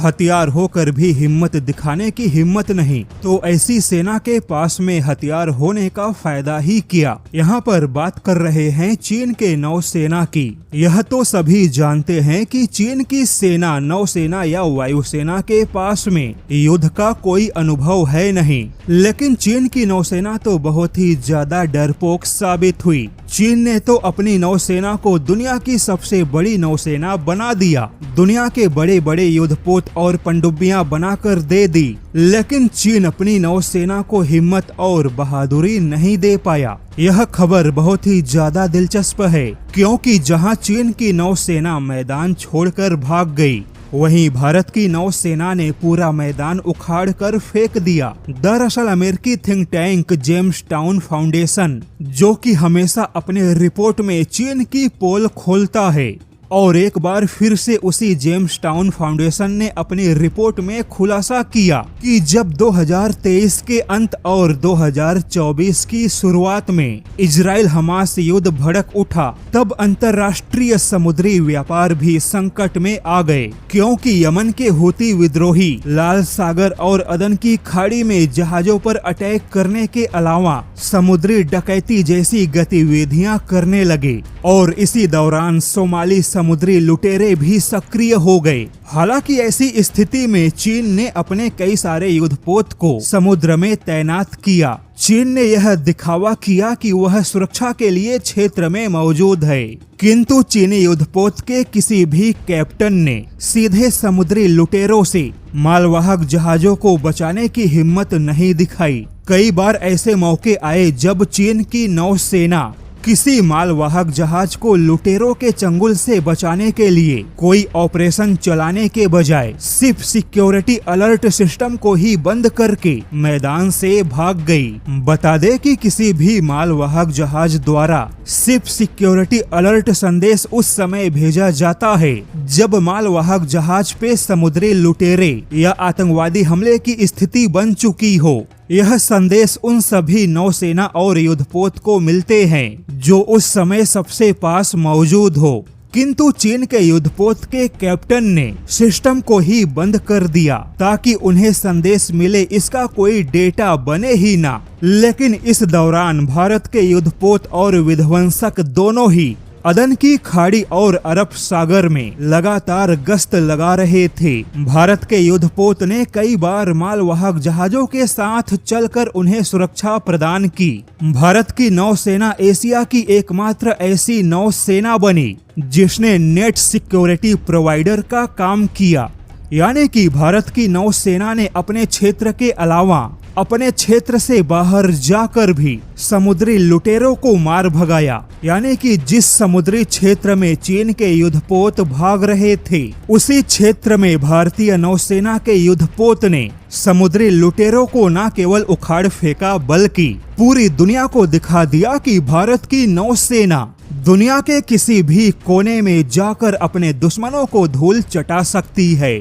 हथियार होकर भी हिम्मत दिखाने की हिम्मत नहीं, तो ऐसी सेना के पास में हथियार होने का फायदा ही क्या। यहाँ पर बात कर रहे हैं चीन के नौसेना की। यह तो सभी जानते हैं कि चीन की सेना, नौसेना या वायुसेना के पास में युद्ध का कोई अनुभव है नहीं, लेकिन चीन की नौसेना तो बहुत ही ज्यादा डरपोक साबित हुई। चीन ने तो अपनी नौसेना को दुनिया की सबसे बड़ी नौसेना बना दिया, दुनिया के बड़े बड़े युद्धपोत और पनडुब्बियां बनाकर दे दी, लेकिन चीन अपनी नौसेना को हिम्मत और बहादुरी नहीं दे पाया। यह खबर बहुत ही ज्यादा दिलचस्प है, क्योंकि जहां चीन की नौसेना मैदान छोड़कर भाग गई, वहीं भारत की नौसेना ने पूरा मैदान उखाड़ कर फेंक दिया। दरअसल अमेरिकी think tank James town foundation, जो कि हमेशा अपने रिपोर्ट में चीन की पोल खोलता है, और एक बार फिर से उसी जेम्स टाउन फाउंडेशन ने अपनी रिपोर्ट में खुलासा किया कि जब 2023 के अंत और 2024 की शुरुआत में इजराइल हमास युद्ध भड़क उठा, तब अंतर्राष्ट्रीय समुद्री व्यापार भी संकट में आ गए, क्योंकि यमन के हुती विद्रोही लाल सागर और अदन की खाड़ी में जहाजों पर अटैक करने के अलावा समुद्री डकैती जैसी गतिविधियां करने लगे, और इसी दौरान सोमाली समुद्री लुटेरे भी सक्रिय हो गए। हालांकि ऐसी स्थिति में चीन ने अपने कई सारे युद्धपोत को समुद्र में तैनात किया। चीन ने यह दिखावा किया कि वह सुरक्षा के लिए क्षेत्र में मौजूद है, किंतु चीनी युद्धपोत के किसी भी कैप्टन ने सीधे समुद्री लुटेरों से मालवाहक जहाजों को बचाने की हिम्मत नहीं दिखाई। कई बार ऐसे मौके आए जब चीन की नौसेना किसी मालवाहक जहाज को लुटेरों के चंगुल से बचाने के लिए कोई ऑपरेशन चलाने के बजाय सिर्फ सिक्योरिटी अलर्ट सिस्टम को ही बंद करके मैदान से भाग गई। बता दे कि किसी भी मालवाहक जहाज द्वारा सिर्फ सिक्योरिटी अलर्ट संदेश उस समय भेजा जाता है जब मालवाहक जहाज पे समुद्री लुटेरे या आतंकवादी हमले की स्थिति बन चुकी हो। यह संदेश उन सभी नौसेना और युद्धपोत को मिलते हैं जो उस समय सबसे पास मौजूद हो, किंतु चीन के युद्धपोत के कैप्टन ने सिस्टम को ही बंद कर दिया ताकि उन्हें संदेश मिले, इसका कोई डेटा बने ही ना। लेकिन इस दौरान भारत के युद्धपोत और विध्वंसक दोनों ही अदन की खाड़ी और अरब सागर में लगातार गश्त लगा रहे थे। भारत के युद्धपोत ने कई बार मालवाहक जहाजों के साथ चलकर उन्हें सुरक्षा प्रदान की। भारत की नौसेना एशिया की एकमात्र ऐसी नौसेना बनी जिसने नेट सिक्योरिटी प्रोवाइडर का काम किया, यानी कि भारत की नौसेना ने अपने क्षेत्र के अलावा अपने क्षेत्र से बाहर जाकर भी समुद्री लुटेरों को मार भगाया। यानी कि जिस समुद्री क्षेत्र में चीन के युद्धपोत भाग रहे थे, उसी क्षेत्र में भारतीय नौसेना के युद्धपोत ने समुद्री लुटेरों को न केवल उखाड़ फेंका, बल्कि पूरी दुनिया को दिखा दिया कि भारत की नौसेना दुनिया के किसी भी कोने में जाकर अपने दुश्मनों को धूल चटा सकती है।